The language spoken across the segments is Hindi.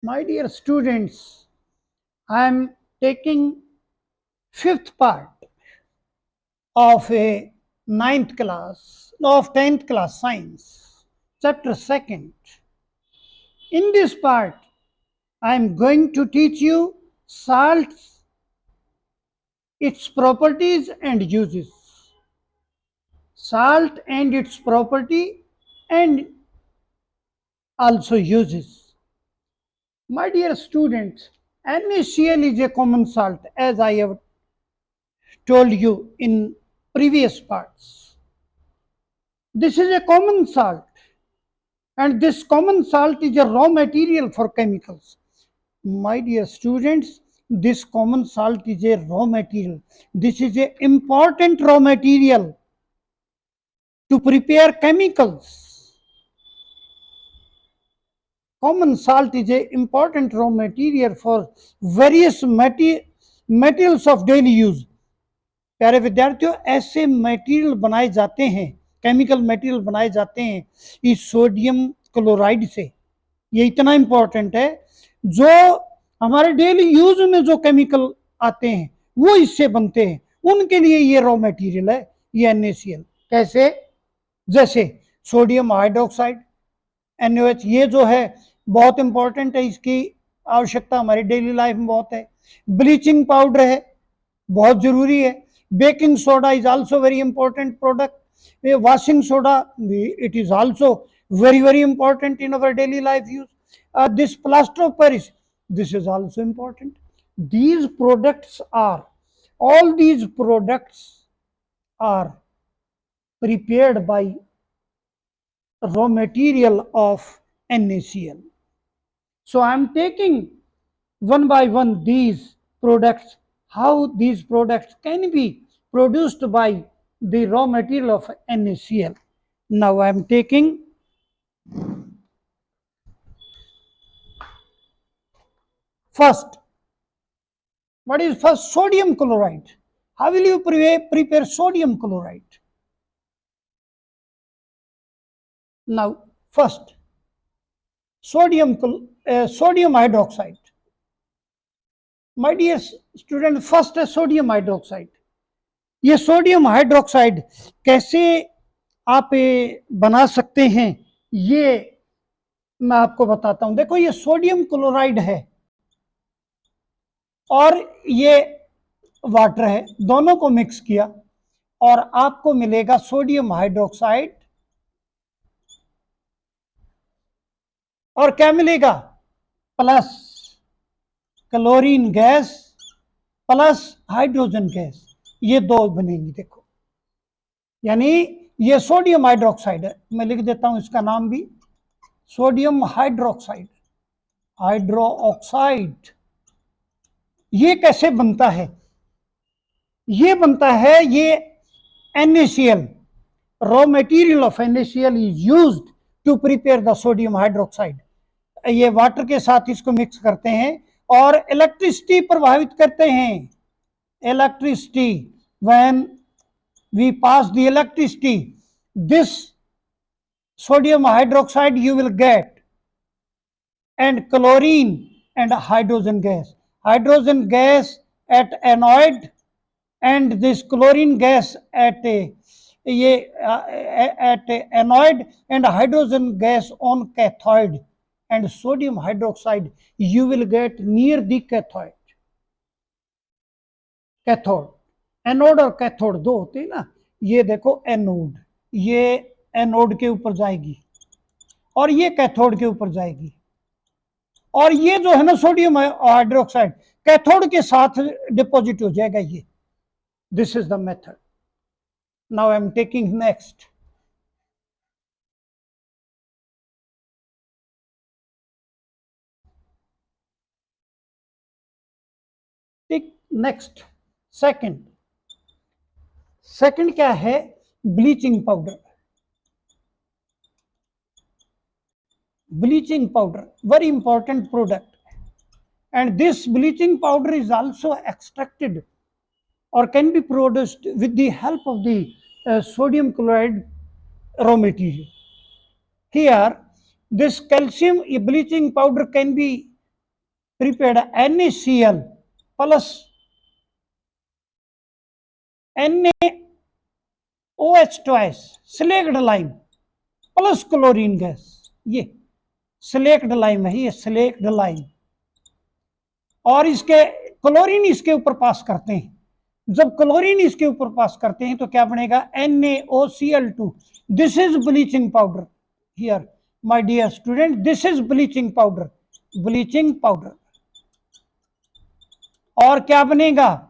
My dear students, I am taking fifth part of a ninth class, of 10th class science, chapter second. In this part, I am going to teach you salts, its properties and uses. Salt and its property and also uses. My dear students, NaCl is a common salt as I have told you in previous parts. This is a common salt, and this common salt is a raw material for chemicals. My dear students, this common salt is a raw material. This is an important raw material to prepare chemicals. Common salt is an important raw material for various materials of daily use. प्यारे विद्यार्थियों, ऐसे मटेरियल बनाए जाते हैं, केमिकल मटेरियल बनाए जाते हैं इस सोडियम क्लोराइड से. ये इतना इंपॉर्टेंट है, जो हमारे डेली यूज में जो केमिकल आते हैं वो इससे बनते हैं, उनके लिए ये रॉ मटेरियल है, ये NaCl. कैसे? जैसे सोडियम हाइड्रोक्साइड NaOH, ये जो है बहुत इंपॉर्टेंट है, इसकी आवश्यकता हमारी डेली लाइफ में बहुत है. ब्लीचिंग पाउडर है, बहुत जरूरी है. Baking soda is also very important product. Washing soda, it is also very important in our daily life use. This plaster of Paris, this is also important. These products are, all these products are prepared by raw material of NaCl. So I am taking one by one these products, how these products can be produced by the raw material of NaCl. Now I am taking first. What is first? Sodium chloride. How will you prepare sodium chloride? Now first, sodium hydroxide. My dear student, first है सोडियम हाइड्रोक्साइड. ये सोडियम हाइड्रोक्साइड कैसे आप बना सकते हैं, ये मैं आपको बताता हूं. देखो, ये सोडियम क्लोराइड है और ये वाटर है, दोनों को मिक्स किया और आपको मिलेगा सोडियम हाइड्रोक्साइड. और क्या मिलेगा? Plus chlorine gas plus hydrogen gas, ये दो बनेंगी. देखो, यानी ये सोडियम हाइड्रोक्साइड है. मैं लिख देता हूं इसका नाम भी, सोडियम हाइड्रोक्साइड, हाइड्रोक्साइड. ये कैसे बनता है? ये बनता है, ये NaCl, raw material of NaCl is used to prepare the sodium hydroxide. ये वाटर के साथ इसको मिक्स करते हैं और इलेक्ट्रिसिटी प्रभावित करते हैं. Electricity, when we pass the electricity, this sodium hydroxide you will get, and chlorine and hydrogen gas. Hydrogen gas at anode and this chlorine gas at anode and hydrogen gas on cathode, and sodium hydroxide you will get near the cathode. Cathode, anode और कैथोड दो होते हैं ना. ये देखो एनोड, ये एनोड के ऊपर जाएगी और ये कैथोड के ऊपर जाएगी. और ये जो है ना सोडियम हाइड्रोक्साइड कैथोड के साथ डिपॉजिट हो जाएगा. ये this is the method. Now I am taking next. Take next. Second क्या है? Bleaching powder. Bleaching powder, very important product, and this bleaching powder is also extracted or can be produced with the help of the sodium chloride raw material. Here, this calcium bleaching powder can be prepared NaCl plus NaOH twice, slaked lime plus chlorine gas, ये स्लेक्ड लाइम है, ये स्लेक्ड लाइम, और इसके क्लोरीन इसके ऊपर पास करते हैं। जब क्लोरीन इसके ऊपर पास करते हैं तो क्या बनेगा, NaOCl2। This is bleaching powder. Here my dear student, this is bleaching powder, bleaching powder. और क्या बनेगा,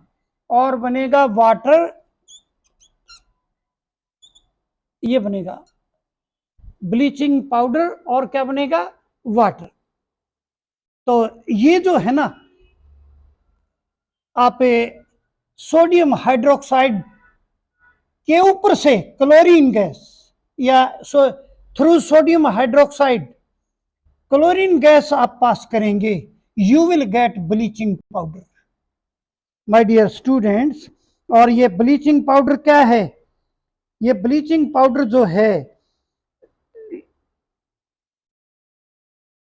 और बनेगा वाटर, ये बनेगा ब्लीचिंग पाउडर, और क्या बनेगा, वाटर। तो ये जो है ना, आप सोडियम हाइड्रोक्साइड के ऊपर से क्लोरीन गैस या through sodium hydroxide chlorine gas आप पास करेंगे, you will get bleaching powder my dear students. और ये ब्लीचिंग पाउडर क्या है, ये ब्लीचिंग पाउडर जो है,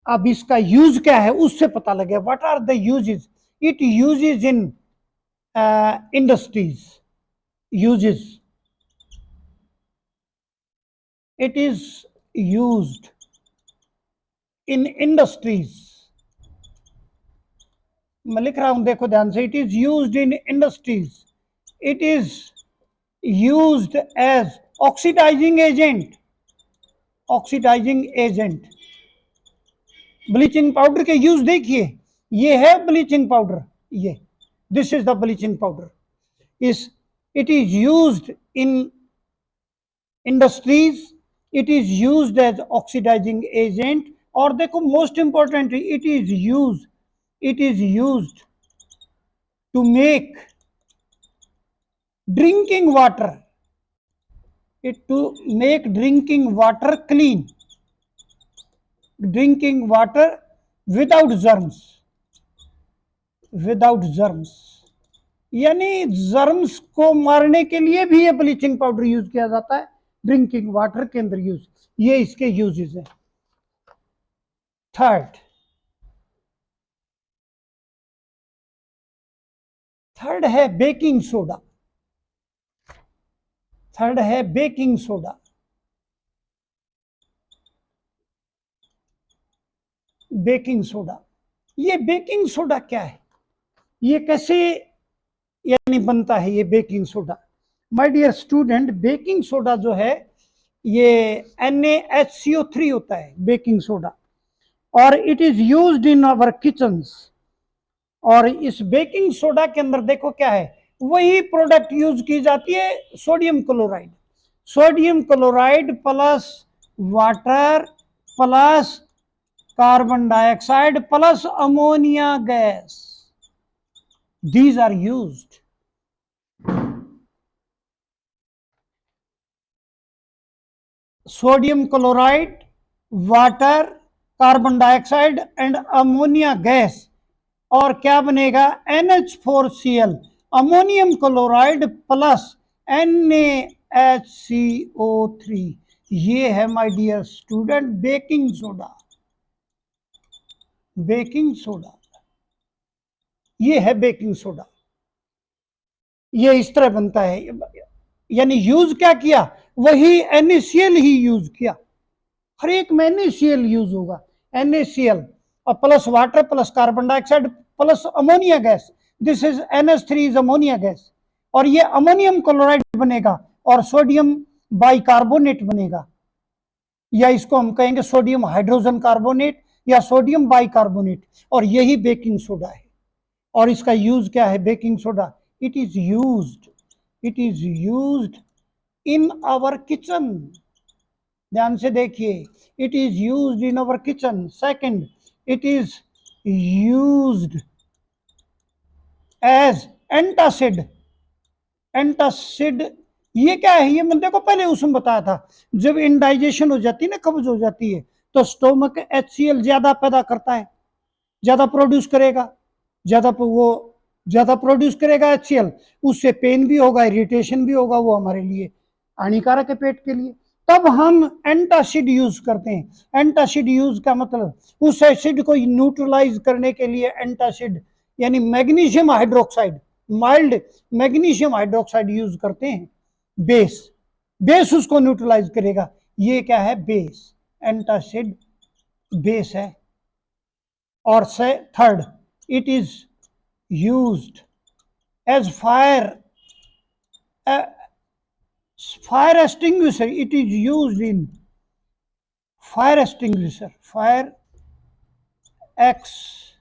अब इसका यूज क्या है उससे पता लगे। What are the uses, it uses in industries, uses, it is used in industries। मैं लिख रहा हूं, देखो ध्यान से, it is used in industries, it is used as oxidizing agent, oxidizing agent। Bleaching powder के यूज देखिए, ये है ब्लीचिंग पाउडर, ये this is the bleaching powder. इस it is used in industries, it is used as oxidizing agent. और देखो most important, it is used to make drinking water, it to make drinking water clean, drinking water without germs, without germs। यानी जर्म्स को मारने के लिए भी ये ब्लीचिंग पाउडर यूज किया जाता है, ड्रिंकिंग वाटर के अंदर यूज, ये इसके यूजेस है। थर्ड है बेकिंग सोडा, थर्ड है बेकिंग सोडा। बेकिंग सोडा, ये बेकिंग सोडा क्या है, ये कैसे यानी बनता है ये baking soda. My dear student, baking soda जो है ये NaHCO3 होता है बेकिंग सोडा, और it is used in our kitchens. और इस बेकिंग सोडा के अंदर देखो क्या है, वही प्रोडक्ट यूज की जाती है, sodium chloride, sodium chloride plus water plus carbon dioxide plus ammonia gas, these are used। Sodium chloride, water, carbon dioxide and ammonia gas, और क्या बनेगा, NH4Cl, ammonium chloride plus NaHCO3। ये है my dear student baking soda, baking soda, ये है बेकिंग सोडा। ये इस तरह बनता है, यानी यूज क्या किया, वही NaCl ही यूज किया, हर एक में NaCl यूज होगा, NaCl और plus water plus carbon dioxide plus ammonia gas, this is NH3 is ammonia gas. और ये अमोनियम क्लोराइड बनेगा और सोडियम बाइकार्बोनेट बनेगा, या इसको हम कहेंगे सोडियम हाइड्रोजन कार्बोनेट या सोडियम बाइकार्बोनेट, और यही बेकिंग सोडा है। और इसका यूज क्या है baking soda, it is used in our kitchen. ध्यान से देखिए, it is used in our kitchen. Second, it is used as antacid, antacid ये क्या है, ये मैंने देखो पहले उसमें बताया था, जब इंडाइजेशन हो जाती है ना, कब्ज हो जाती है, तो स्टोमक HCl ज्यादा पैदा करता है, ज्यादा प्रोड्यूस करेगा, ज्यादा प्रोड्यूस करेगा HCl, उससे पेन भी होगा, इरिटेशन भी होगा, वो हमारे लिए हानिकारक है पेट के लिए। तब हम एंटासिड यूज करते हैं। एंटासिड यूज का मतलब उस एसिड को न्यूट्रलाइज करने के लिए एंटासिड यानी magnesium hydroxide, mild magnesium hydroxide use करते हैं। बेस, बेस उसको न्यूट्रलाइज करेगा। ये क्या है? बेस, एंटासिड बेस है। और से third, it is used as fire fire extinguisher. It is used in fire extinguisher, fire extinguisher,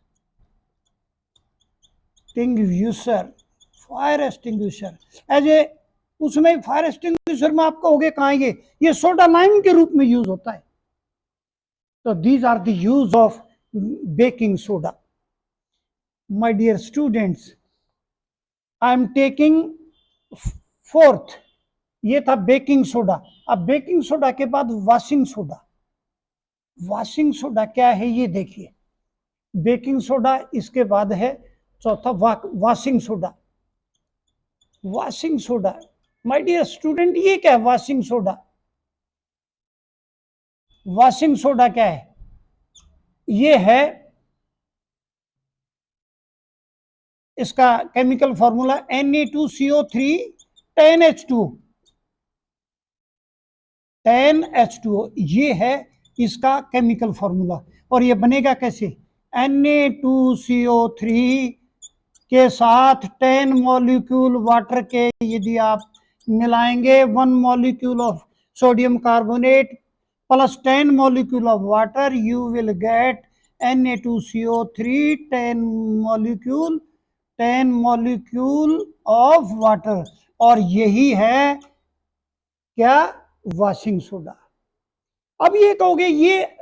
fire extinguisher as a, उसमें फायर एक्सटिंग्विशर में आप कहोगे कहाँ ये सोडा लाइम के रूप में यूज होता है। तो these are the use of baking soda. My dear students, I am taking fourth, ये था बेकिंग सोडा। अब बेकिंग सोडा के बाद वॉशिंग सोडा। वॉशिंग सोडा क्या है ये देखिए। बेकिंग सोडा, इसके बाद है चौथा washing soda. Washing soda, my dear student, ये क्या है वॉशिंग सोडा? वॉशिंग सोडा क्या है? ये है, इसका chemical formula Na2CO3 10H2O, 10H2O, ये है इसका केमिकल फॉर्मूला। और ये बनेगा कैसे? Na2CO3 के साथ 10 मॉलिक्यूल वाटर के यदि आप मिलाएंगे, 1 molecule of sodium carbonate plus 10 molecule of water, you will gate Na2CO3 10 molecule of water. और यही है क्या? Washing soda. अब ये कहोगे ये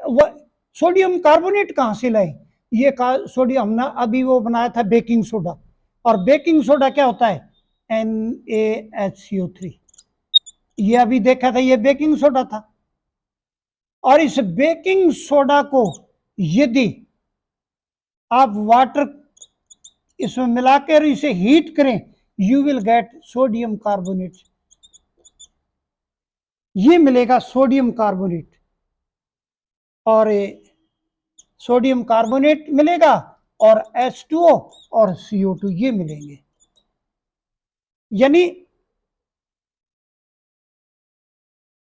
सोडियम कार्बोनेट कहां से लाए? ये सोडियम हमने अभी वो बनाया था बेकिंग सोडा। और बेकिंग सोडा क्या होता है? NaHCO3। ये अभी देखा था, ये बेकिंग सोडा था। और इस बेकिंग सोडा को यदि आप वाटर इसमें मिलाकर इसे हीट करें, you will gate sodium carbonate. ये मिलेगा सोडियम कार्बोनेट, और सोडियम कार्बोनेट मिलेगा और H2O और CO2 ये मिलेंगे। यानी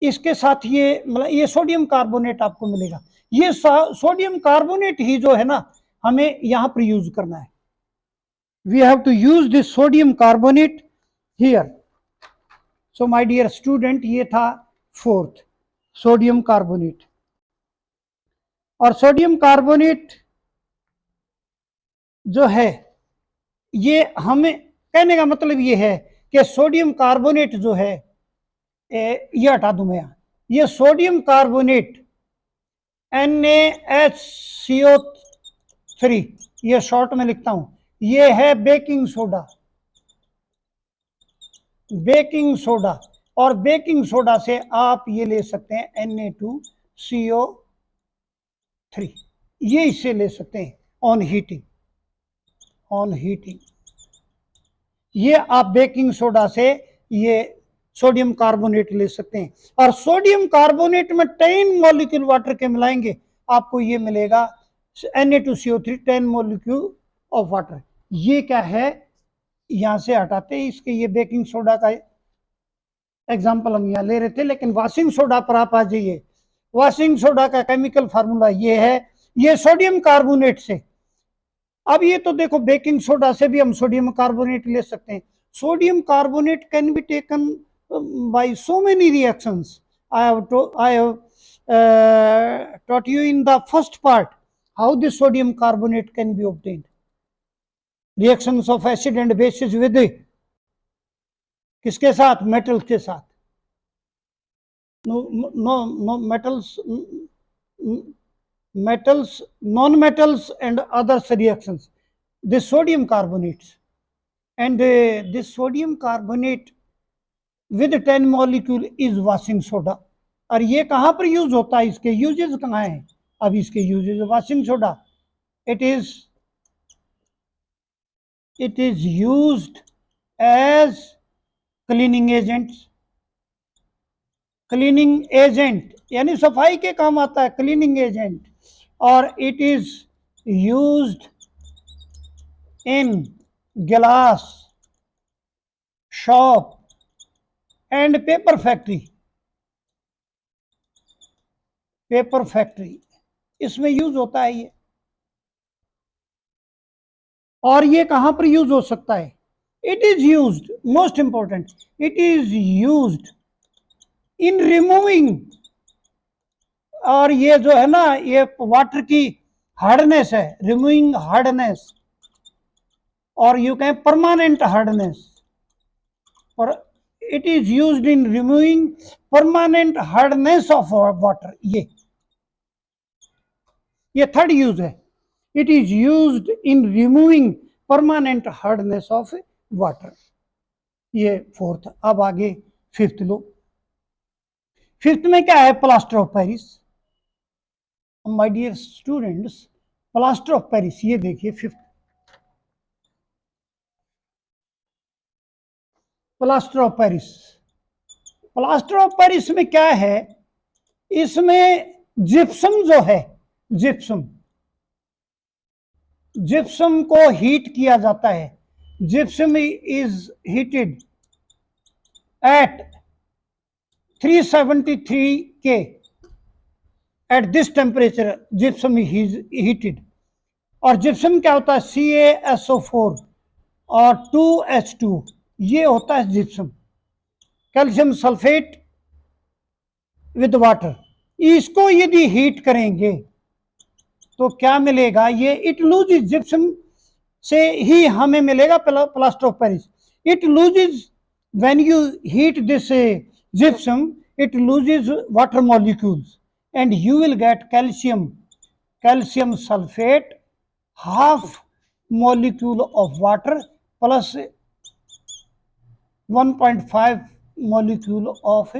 इसके साथ ये मतलब ये सोडियम कार्बोनेट आपको मिलेगा। ये सोडियम कार्बोनेट ही जो है ना हमें यहां पर यूज करना है। We have to use this sodium carbonate here. So my dear student, ये था फोर्थ, सोडियम कार्बोनेट। और सोडियम कार्बोनेट जो है, ये हमें कहने का मतलब ये है कि सोडियम कार्बोनेट जो है, ये हटा दूं मैं यहां, ये सोडियम कार्बोनेट NaHCO3, ये शॉर्ट में लिखता हूं, ये है बेकिंग सोडा। बेकिंग सोडा, और बेकिंग सोडा से आप ये ले सकते हैं Na2CO3, ये इससे ले सकते हैं ऑन हीटिंग। ऑन हीटिंग ये आप बेकिंग सोडा से ये सोडियम कार्बोनेट ले सकते हैं। और सोडियम कार्बोनेट में 10 मॉलिक्यूल वाटर के मिलाएंगे, आपको ये मिलेगा Na2CO3 10 मॉलिक्यूल ऑफ वाटर। ये क्या है? यहां से हटाते हैं इसके, ये बेकिंग सोडा का एग्जाम्पल हम यहाँ ले रहे थे, लेकिन वॉशिंग सोडा पर आप आ जाइए। वॉशिंग सोडा का केमिकल फार्मूला ये है, ये सोडियम कार्बोनेट से। अब ये तो देखो बेकिंग सोडा से भी हम सोडियम कार्बोनेट ले सकते हैं। Sodium carbonate can be taken by so many reactions. I have taught you in the first part how the sodium carbonate can be obtained. Reactions of acid and bases with किसके साथ? मेटल्स के साथ। no metals, non-metals and other reactions. The sodium carbonates, and this sodium carbonate with 10 molecule is washing soda. और ये कहाँ पर यूज होता है? इसके यूजेस कहाँ हैं? अब इसके uses, washing soda, it is used as cleaning agents, cleaning agent, यानी सफाई के काम आता है, क्लीनिंग एजेंट। और इट इज यूज्ड इन गिलास shop and paper factory. Paper factory इसमें यूज होता है ये। और ये कहां पर यूज हो सकता है? It is used, most important, it is used in removing, और ये जो है ना, ये वाटर की हार्डनेस है, रिमूविंग हार्डनेस, और यू कहें परमानेंट हार्डनेस, और it is used in removing permanent hardness of water. ये थर्ड यूज है। It is used in removing permanent hardness of water. ये फोर्थ। अब आगे फिफ्थ लो। फिफ्थ में क्या है? Plaster of Paris. My dear students, plaster of Paris, ये देखिए fifth, plaster of Paris. Plaster of Paris में क्या है? इसमें जिप्सम जो है, जिप्सम, जिप्सम को हीट किया जाता है। Gypsum is heated at 373 K। At this temperature gypsum is heated. और जिप्सम क्या होता है? CaSO4 और 2H2, ये होता है gypsum. Calcium sulphate with water, इसको यदि हीट करेंगे तो क्या मिलेगा? ये इट लूजेस, जिप्सम से ही हमें मिलेगा plaster of Paris. It loses when you heat this gypsum, it loses water molecules and you will get calcium sulfate, half molecule of water plus 1.5 molecule of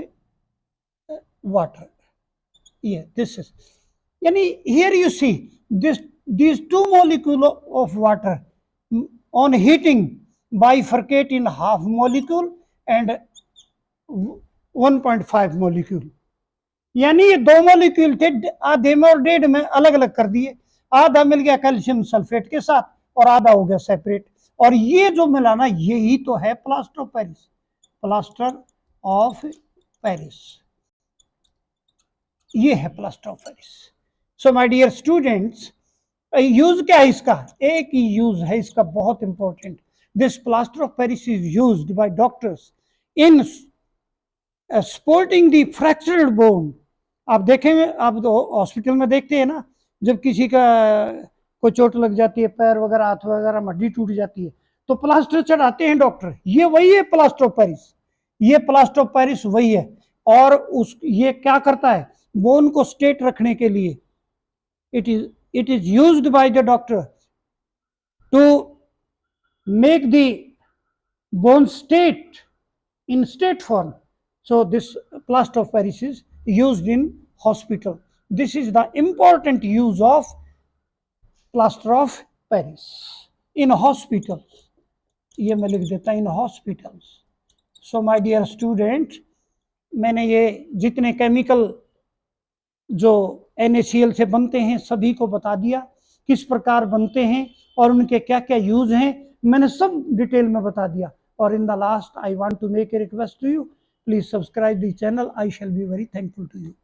water. Yeah, this is, yani here you see these two molecule of water on heating bifurcate in half molecule and 1.5 molecule। यानी ये दो मॉलिक्यूल थे, आधे में और डेढ़ में अलग अलग कर दिए। आधा मिल गया कैल्शियम सल्फेट के साथ और आधा हो गया सेपरेट। और ये जो मिला ना, यही तो है plaster of Paris. Plaster of Paris, ये है plaster of Paris. So my dear students, use क्या है इसका? एक ही यूज है इसका, बहुत important. This plaster of Paris is used by doctors in supporting the fractured bone. आप देखेंगे, आप तो हॉस्पिटल में देखते हैं ना, जब किसी का कोई चोट लग जाती है, पैर वगैरह, हाथ वगैरह, हड्डी टूट जाती है, तो प्लास्टर चढ़ाते हैं डॉक्टर। ये वही है प्लास्टर ऑफ पेरिस, ये प्लास्टर ऑफ पेरिस वही है। और ये क्या करता है? बोन को स्ट्रेट रखने के लिए it is used by the doctor to make the bone straight in straight form. So this plaster of Paris is used in hospital. This is the important use of plaster of Paris in hospitals. ये मैं लिख देता in hospitals. So my dear student, मैंने ये जितने केमिकल जो NaCl से बनते हैं सभी को बता दिया, किस प्रकार बनते हैं और उनके क्या क्या यूज हैं, मैंने सब डिटेल में बता दिया। Or in the last, I want to make a request to you. Please subscribe the channel. I shall be very thankful to you.